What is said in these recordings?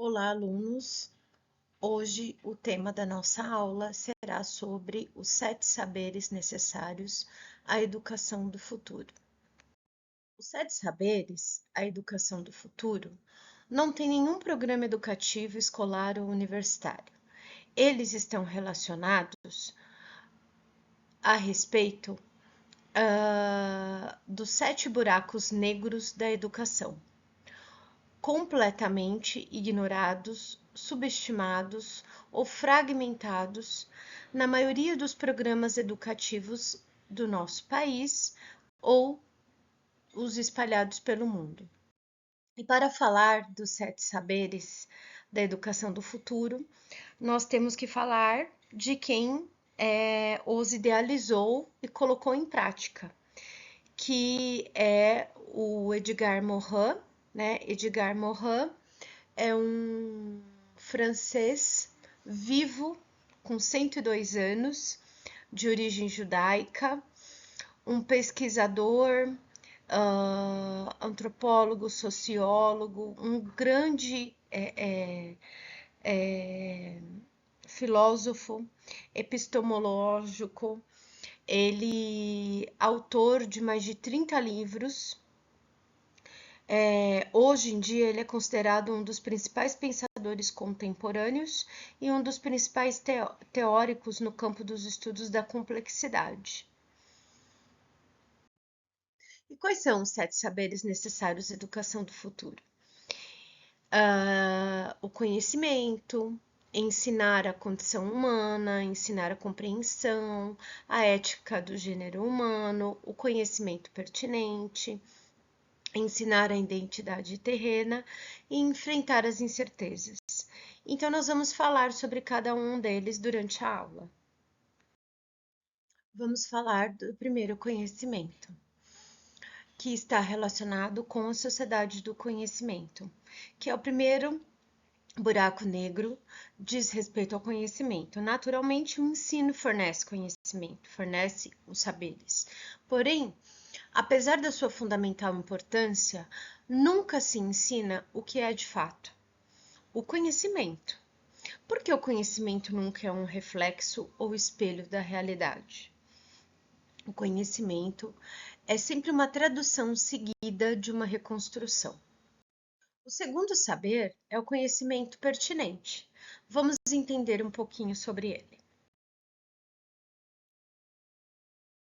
Olá, alunos! Hoje o tema da nossa aula será sobre os 7 saberes necessários à educação do futuro. Os 7 saberes, a educação do futuro, não tem nenhum programa educativo escolar ou universitário. Eles estão relacionados a respeito dos 7 buracos negros da educação, completamente ignorados, subestimados ou fragmentados na maioria dos programas educativos do nosso país ou os espalhados pelo mundo. E para falar dos 7 saberes da educação do futuro, nós temos que falar de quem os idealizou e colocou em prática, que é o Edgar Morin, né? Edgar Morin é um francês vivo, com 102 anos, de origem judaica, um pesquisador, antropólogo, sociólogo, um grande filósofo epistemológico. Ele autor de mais de 30 livros. Hoje em dia, ele é considerado um dos principais pensadores contemporâneos e um dos principais teóricos no campo dos estudos da complexidade. E quais são os 7 saberes necessários à educação do futuro? O conhecimento, ensinar a condição humana, ensinar a compreensão, a ética do gênero humano, o conhecimento pertinente, ensinar a identidade terrena e enfrentar as incertezas. Então, nós vamos falar sobre cada um deles durante a aula. Vamos falar do primeiro conhecimento, que está relacionado com a sociedade do conhecimento, que é o primeiro buraco negro, diz respeito ao conhecimento. Naturalmente, o ensino fornece conhecimento, fornece os saberes. Porém, apesar da sua fundamental importância, nunca se ensina o que é de fato o conhecimento, porque o conhecimento nunca é um reflexo ou espelho da realidade. O conhecimento é sempre uma tradução seguida de uma reconstrução. O segundo saber é o conhecimento pertinente. Vamos entender um pouquinho sobre ele.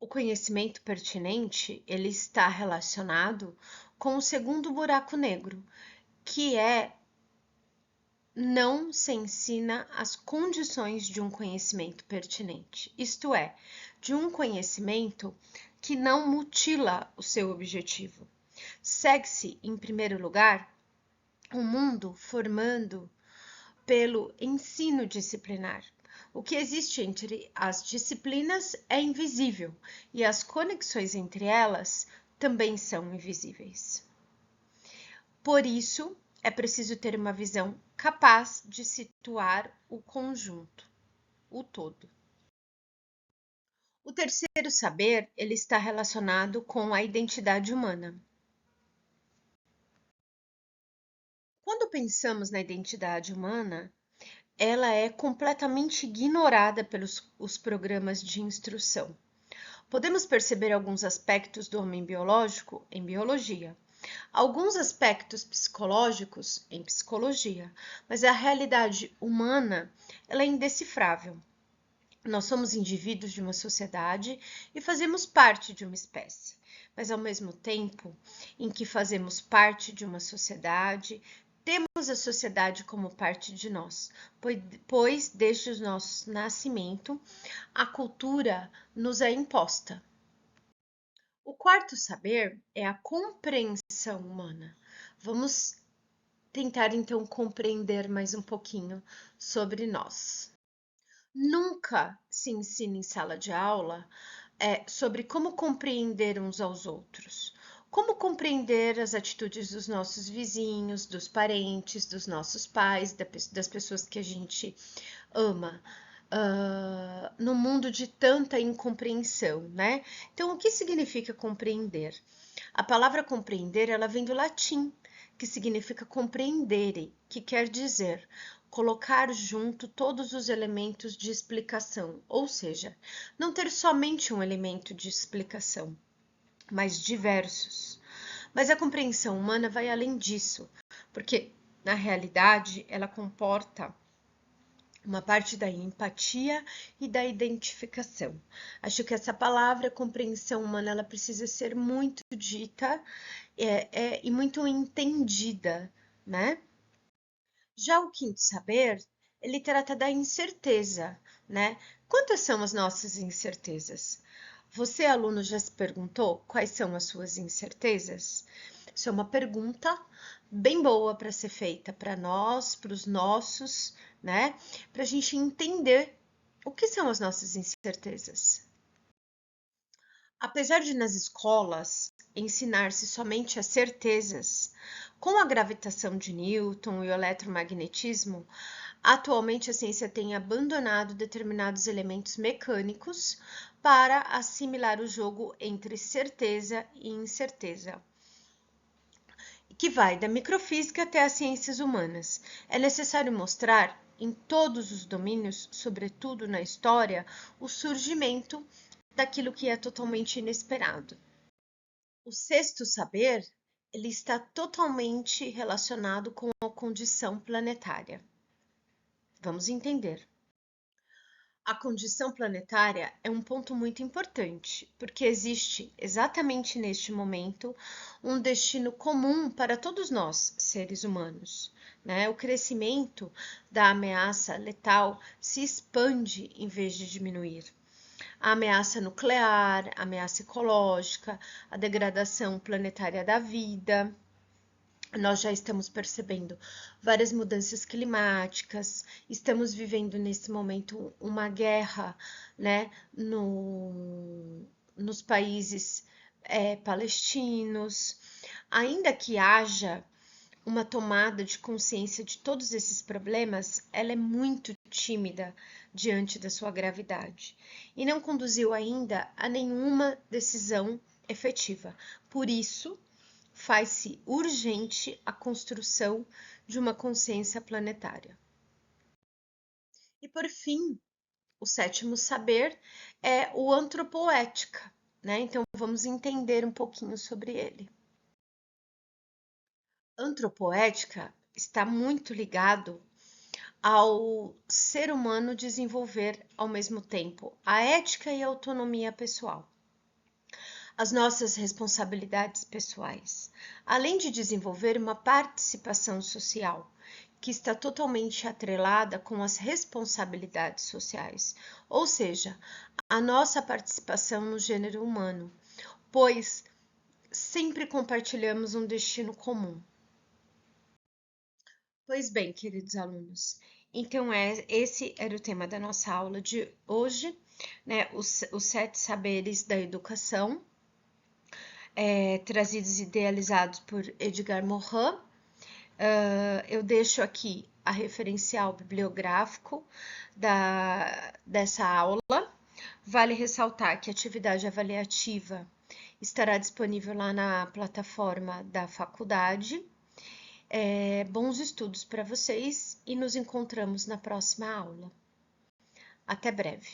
O conhecimento pertinente, ele está relacionado com o segundo buraco negro, que é não se ensina as condições de um conhecimento pertinente, isto é, de um conhecimento que não mutila o seu objetivo. Segue-se, em primeiro lugar, o mundo formando pelo ensino disciplinar. O que existe entre as disciplinas é invisível e as conexões entre elas também são invisíveis. Por isso, é preciso ter uma visão capaz de situar o conjunto, o todo. O terceiro saber, ele está relacionado com a identidade humana. Quando pensamos na identidade humana, ela é completamente ignorada pelos os programas de instrução. Podemos perceber alguns aspectos do homem biológico em biologia, alguns aspectos psicológicos em psicologia, mas a realidade humana ela é indecifrável. Nós somos indivíduos de uma sociedade e fazemos parte de uma espécie, mas ao mesmo tempo em que fazemos parte de uma sociedade, temos a sociedade como parte de nós, pois desde o nosso nascimento a cultura nos é imposta. O quarto saber é a compreensão humana. Vamos tentar então compreender mais um pouquinho sobre nós. Nunca se ensina em sala de aula sobre como compreender uns aos outros, como compreender as atitudes dos nossos vizinhos, dos parentes, dos nossos pais, das pessoas que a gente ama. No mundo de tanta incompreensão, né? Então, o que significa compreender? A palavra compreender, ela vem do latim, que significa compreender, que quer dizer colocar junto todos os elementos de explicação, ou seja, não ter somente um elemento de explicação, mas diversos. Mas a compreensão humana vai além disso, porque na realidade ela comporta uma parte da empatia e da identificação. Acho que essa palavra, compreensão humana, ela precisa ser muito dita e muito entendida, né? Já o quinto saber, ele trata da incerteza, né? Quantas são as nossas incertezas? Você, aluno, já se perguntou quais são as suas incertezas? Isso é uma pergunta bem boa para ser feita para nós, para os nossos, né? Para a gente entender o que são as nossas incertezas. Apesar de nas escolas ensinar-se somente as certezas, com a gravitação de Newton e o eletromagnetismo, atualmente a ciência tem abandonado determinados elementos mecânicos para assimilar o jogo entre certeza e incerteza, que vai da microfísica até as ciências humanas. É necessário mostrar em todos os domínios, sobretudo na história, o surgimento daquilo que é totalmente inesperado. O sexto saber, ele está totalmente relacionado com a condição planetária. Vamos entender. A condição planetária é um ponto muito importante, porque existe exatamente neste momento um destino comum para todos nós, seres humanos, né? O crescimento da ameaça letal se expande em vez de diminuir. A ameaça nuclear, a ameaça ecológica, a degradação planetária da vida. Nós já estamos percebendo várias mudanças climáticas, estamos vivendo nesse momento uma guerra, né, nos países palestinos. Ainda que haja uma tomada de consciência de todos esses problemas, ela é muito tímida diante da sua gravidade e não conduziu ainda a nenhuma decisão efetiva. Por isso, faz-se urgente a construção de uma consciência planetária. E por fim, o sétimo saber é o antropoética, né? Então vamos entender um pouquinho sobre ele. Antropoética está muito ligado ao ser humano desenvolver ao mesmo tempo a ética e a autonomia pessoal, as nossas responsabilidades pessoais, além de desenvolver uma participação social que está totalmente atrelada com as responsabilidades sociais, ou seja, a nossa participação no gênero humano, pois sempre compartilhamos um destino comum. Pois bem, queridos alunos, então esse era o tema da nossa aula de hoje, né? Os 7 saberes da educação, trazidos e idealizados por Edgar Morin. Eu deixo aqui a referencial bibliográfico dessa aula. Vale ressaltar que a atividade avaliativa estará disponível lá na plataforma da faculdade. Bons estudos para vocês e nos encontramos na próxima aula. Até breve.